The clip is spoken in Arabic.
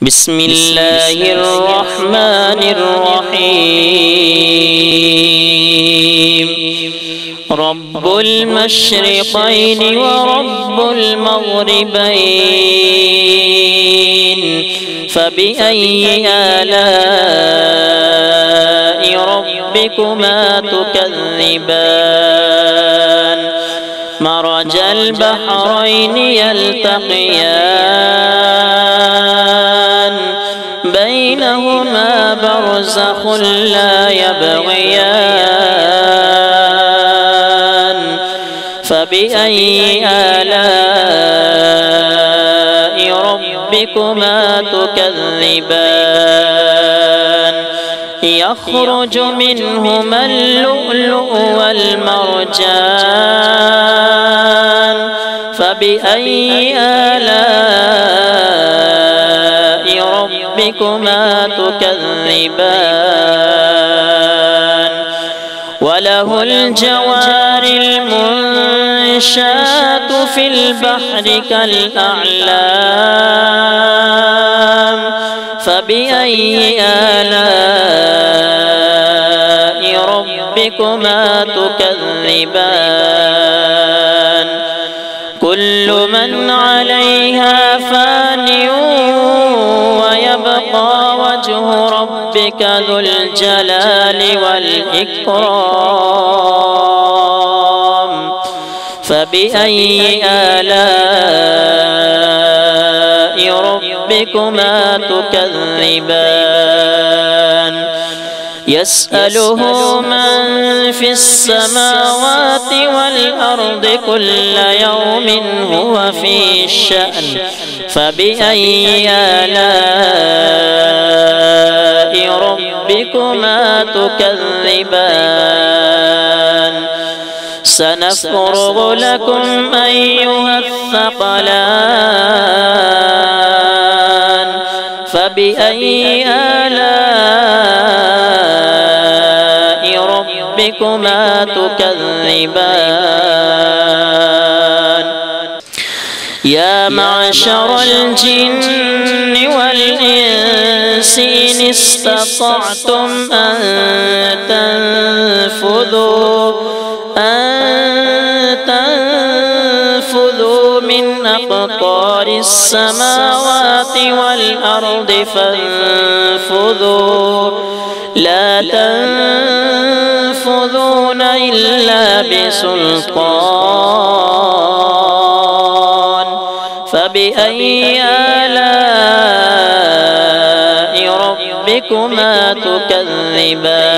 بسم الله الرحمن الرحيم. رب المشرقين ورب المغربين، فبأي آلاء ربكما تكذبان؟ مرج البحرين يلتقيان، بينهما برزخ لا يبغيان، فبأي آلاء ربكما تكذبان؟ يخرج منهما اللؤلؤ والمرجان، فبأي آلاء ربكما تكذبان؟ وله الجوار المنشآت في البحر كالأعلام، فبأي آلاء ربكما تكذبان؟ كل من عليها فان ويبقى وجه ربك ذو الجلال والإكرام، فبأي آلاء ربكما تكذبان؟ يسأله من في السماوات والأرض كل يوم هو في شأن، فبأي آلاء ربكما تكذبان؟ سنفرغ لكم أيها الثقلان، فبأي آلاء ربكما تكذبان؟ يا معشر الجن والإنس إن استطعتم أن تنفذوا من أقطار السماوات والأرض فانفذوا، لا تنفذون إلا بسلطان، فبأي آلاء ربكما تكذبان؟